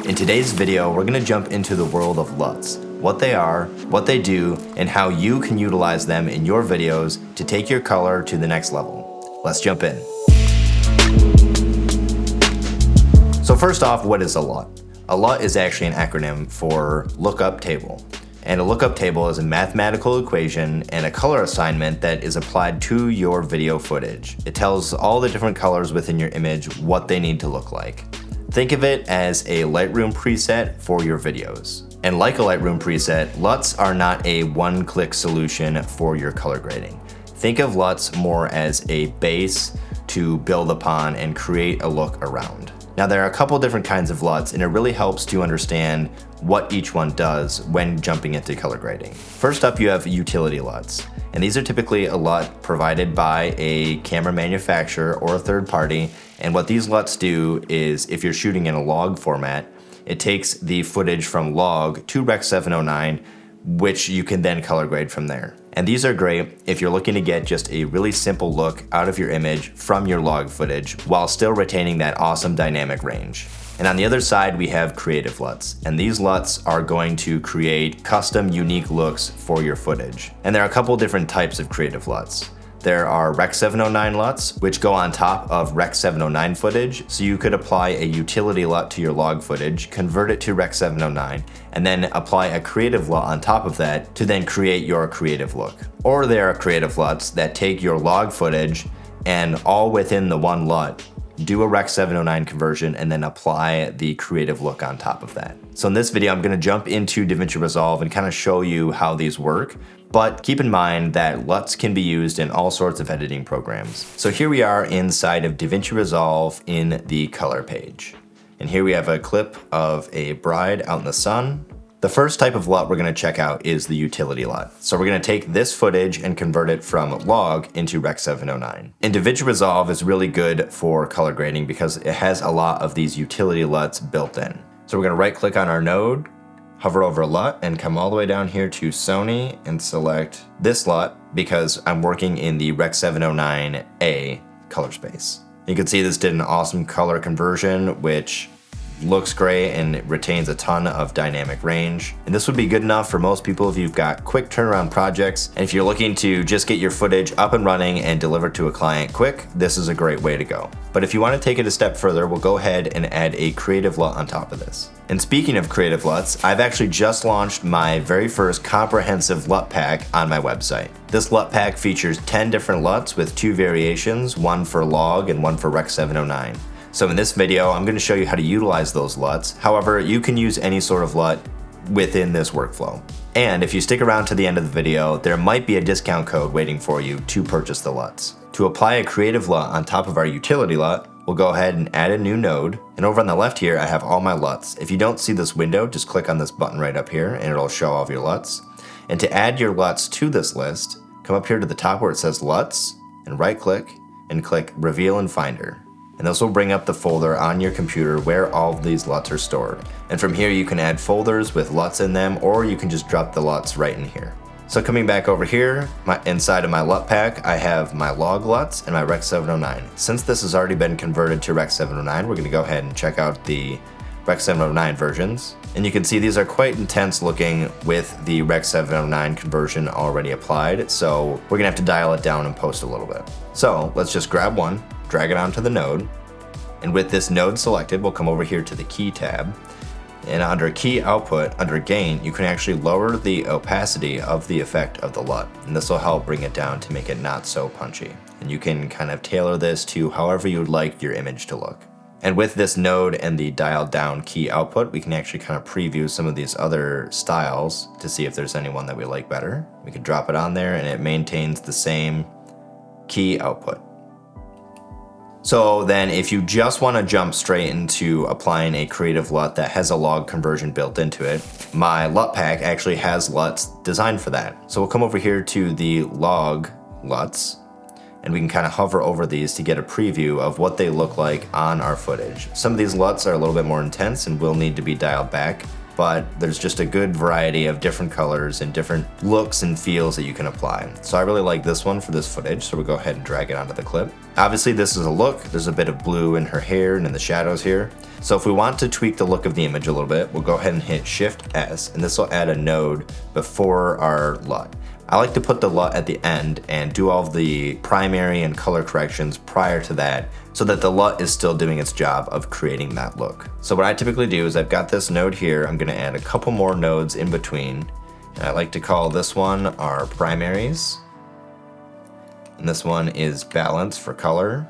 In today's video, we're going to jump into the world of LUTs, what they are, what they do, and how you can utilize them in your videos to take your color to the next level. Let's jump in. So first off, what is a LUT? A LUT is actually an acronym for Lookup Table. And a lookup table is a mathematical equation and a color assignment that is applied to your video footage. It tells all the different colors within your image what they need to look like. Think of it as a Lightroom preset for your videos. And like a Lightroom preset, LUTs are not a one-click solution for your color grading. Think of LUTs more as a base to build upon and create a look around. Now there are a couple different kinds of LUTs, and it really helps to understand what each one does when jumping into color grading. First up, you have utility LUTs, and these are typically a LUT provided by a camera manufacturer or a third party, and what these LUTs do is, if you're shooting in a log format, it takes the footage from log to Rec. 709, which you can then color grade from there. And these are great if you're looking to get just a really simple look out of your image from your log footage while still retaining that awesome dynamic range. And on the other side, we have creative LUTs. And these LUTs are going to create custom, unique looks for your footage. And there are a couple different types of creative LUTs. There are Rec. 709 LUTs, which go on top of Rec. 709 footage, so you could apply a utility LUT to your log footage, convert it to Rec. 709, and then apply a creative LUT on top of that to then create your creative look. Or there are creative LUTs that take your log footage and all within the one LUT, do a Rec. 709 conversion, and then apply the creative look on top of that. So in this video, I'm gonna jump into DaVinci Resolve and kind of show you how these work. But keep in mind that LUTs can be used in all sorts of editing programs. So here we are inside of DaVinci Resolve in the color page. And here we have a clip of a bride out in the sun. The first type of LUT we're gonna check out is the utility LUT. So we're gonna take this footage and convert it from log into Rec. 709. And DaVinci Resolve is really good for color grading because it has a lot of these utility LUTs built in. So we're gonna right click on our node, hover over LUT, and come all the way down here to Sony and select this LUT because I'm working in the Rec. 709A color space. You can see this did an awesome color conversion, which looks great and it retains a ton of dynamic range. And this would be good enough for most people if you've got quick turnaround projects. And if you're looking to just get your footage up and running and deliver to a client quick, this is a great way to go. But if you want to take it a step further, we'll go ahead and add a creative LUT on top of this. And speaking of creative LUTs, I've actually just launched my very first comprehensive LUT pack on my website. This LUT pack features 10 different LUTs with 2 variations, one for log and one for Rec. 709. So in this video, I'm going to show you how to utilize those LUTs. However, you can use any sort of LUT within this workflow. And if you stick around to the end of the video, there might be a discount code waiting for you to purchase the LUTs. To apply a creative LUT on top of our utility LUT, we'll go ahead and add a new node. And over on the left here, I have all my LUTs. If you don't see this window, just click on this button right up here and it'll show all of your LUTs. And to add your LUTs to this list, come up here to the top where it says LUTs and right click and click Reveal in Finder. And this will bring up the folder on your computer where all of these LUTs are stored. And from here you can add folders with LUTs in them, or you can just drop the LUTs right in here. So coming back over here, inside of my LUT pack, I have my log LUTs and my Rec. 709. Since this has already been converted to Rec. 709, we're gonna go ahead and check out the Rec. 709 versions. And you can see these are quite intense looking with the Rec. 709 conversion already applied. So we're gonna have to dial it down and post a little bit. So let's just grab one, drag it onto the node. And with this node selected, we'll come over here to the key tab. And under key output, under gain, you can actually lower the opacity of the effect of the LUT. And this will help bring it down to make it not so punchy. And you can kind of tailor this to however you would like your image to look. And with this node and the dialed down key output, we can actually kind of preview some of these other styles to see if there's any one that we like better. We can drop it on there and it maintains the same key output. So then if you just want to jump straight into applying a creative LUT that has a log conversion built into it, my LUT pack actually has LUTs designed for that. So we'll come over here to the log LUTs and we can kind of hover over these to get a preview of what they look like on our footage. Some of these LUTs are a little bit more intense and will need to be dialed back but there's just a good variety of different colors and different looks and feels that you can apply. So I really like this one for this footage, so we'll go ahead and drag it onto the clip. Obviously this is a look, there's a bit of blue in her hair and in the shadows here. So if we want to tweak the look of the image a little bit, we'll go ahead and hit Shift S, and this will add a node before our LUT. I like to put the LUT at the end and do all of the primary and color corrections prior to that so that the LUT is still doing its job of creating that look. So what I typically do is I've got this node here, I'm gonna add a couple more nodes in between, and I like to call this one our primaries, and this one is balance for color,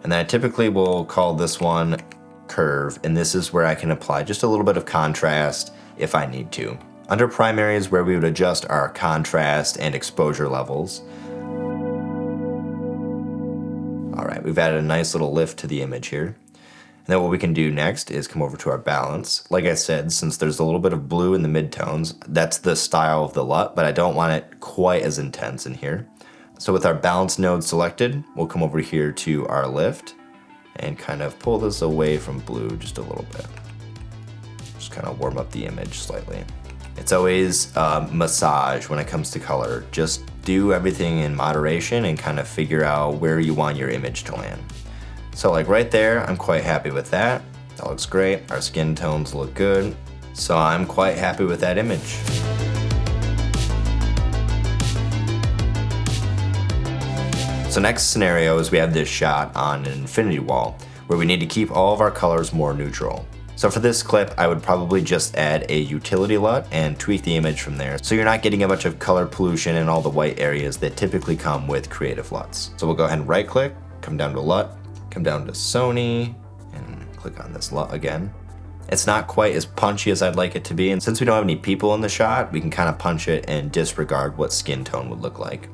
and then I typically will call this one curve, and this is where I can apply just a little bit of contrast if I need to. Under primary is where we would adjust our contrast and exposure levels. All right, we've added a nice little lift to the image here. And then what we can do next is come over to our balance. Like I said, since there's a little bit of blue in the midtones, that's the style of the LUT, but I don't want it quite as intense in here. So with our balance node selected, we'll come over here to our lift and kind of pull this away from blue just a little bit. Just kind of warm up the image slightly. It's always massage when it comes to color. Just do everything in moderation and kind of figure out where you want your image to land. So like right there, I'm quite happy with that. That looks great. Our skin tones look good. So I'm quite happy with that image. So next scenario is we have this shot on an infinity wall where we need to keep all of our colors more neutral. So for this clip, I would probably just add a utility LUT and tweak the image from there, so you're not getting a bunch of color pollution in all the white areas that typically come with creative LUTs. So we'll go ahead and right click, come down to LUT, come down to Sony, and click on this LUT again. It's not quite as punchy as I'd like it to be, and since we don't have any people in the shot, we can kind of punch it and disregard what skin tone would look like.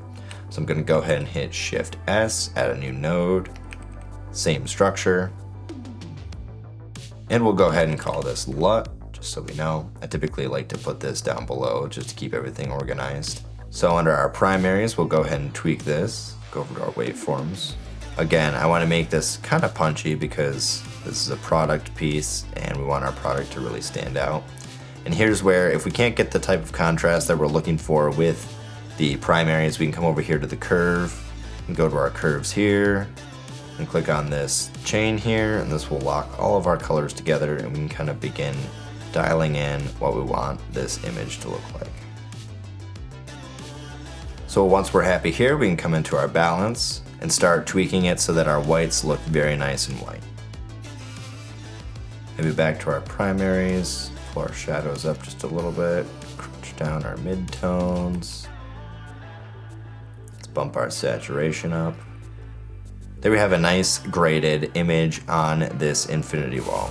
So I'm gonna go ahead and hit Shift S, add a new node, same structure. And we'll go ahead and call this LUT, just so we know. I typically like to put this down below just to keep everything organized. So under our primaries, we'll go ahead and tweak this, go over to our waveforms. Again, I want to make this kind of punchy because this is a product piece and we want our product to really stand out. And here's where, if we can't get the type of contrast that we're looking for with the primaries, we can come over here to the curve and go to our curves here and click on this chain here, and this will lock all of our colors together, and we can kind of begin dialing in what we want this image to look like. So once we're happy here, we can come into our balance and start tweaking it so that our whites look very nice and white. Maybe back to our primaries, pull our shadows up just a little bit, crunch down our midtones. Let's bump our saturation up. There we have a nice graded image on this infinity wall.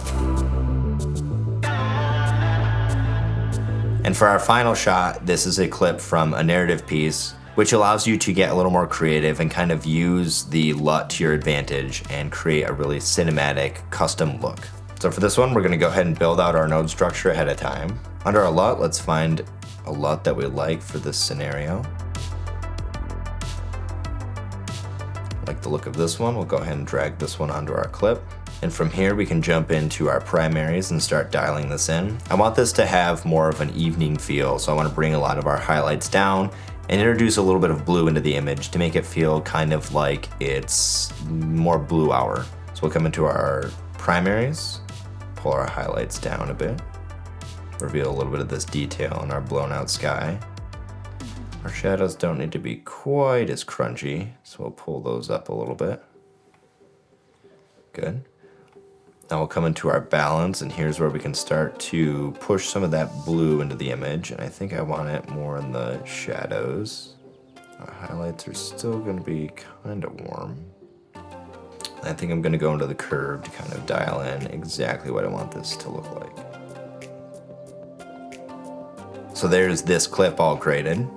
And for our final shot, this is a clip from a narrative piece, which allows you to get a little more creative and kind of use the LUT to your advantage and create a really cinematic custom look. So for this one, we're gonna go ahead and build out our node structure ahead of time. Under our LUT, let's find a LUT that we like for this scenario. Like the look of this one, we'll go ahead and drag this one onto our clip. And from here, we can jump into our primaries and start dialing this in. I want this to have more of an evening feel, so I want to bring a lot of our highlights down and introduce a little bit of blue into the image to make it feel kind of like it's more blue hour. So we'll come into our primaries, pull our highlights down a bit, reveal a little bit of this detail in our blown out sky. Our shadows don't need to be quite as crunchy, so we'll pull those up a little bit. Good. Now we'll come into our balance, and here's where we can start to push some of that blue into the image, and I think I want it more in the shadows. Our highlights are still going to be kind of warm. I think I'm going to go into the curve to kind of dial in exactly what I want this to look like. So there's this clip all graded.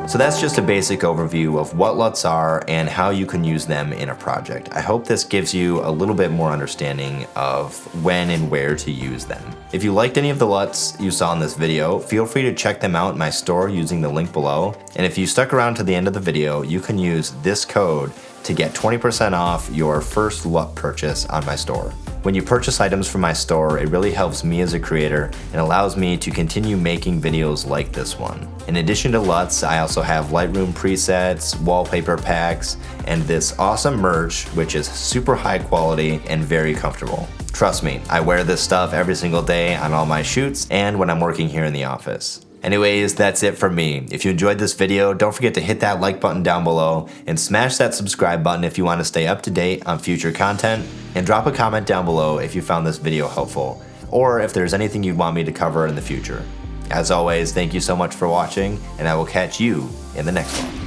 So that's just a basic overview of what LUTs are and how you can use them in a project. I hope this gives you a little bit more understanding of when and where to use them. If you liked any of the LUTs you saw in this video, feel free to check them out in my store using the link below. And if you stuck around to the end of the video, you can use this code to get 20% off your first LUT purchase on my store. When you purchase items from my store, it really helps me as a creator and allows me to continue making videos like this one. In addition to LUTs, I also have Lightroom presets, wallpaper packs, and this awesome merch, which is super high quality and very comfortable. Trust me, I wear this stuff every single day on all my shoots and when I'm working here in the office. Anyways, that's it from me. If you enjoyed this video, don't forget to hit that like button down below and smash that subscribe button if you want to stay up to date on future content, and drop a comment down below if you found this video helpful, or if there's anything you'd want me to cover in the future. As always, thank you so much for watching, and I will catch you in the next one.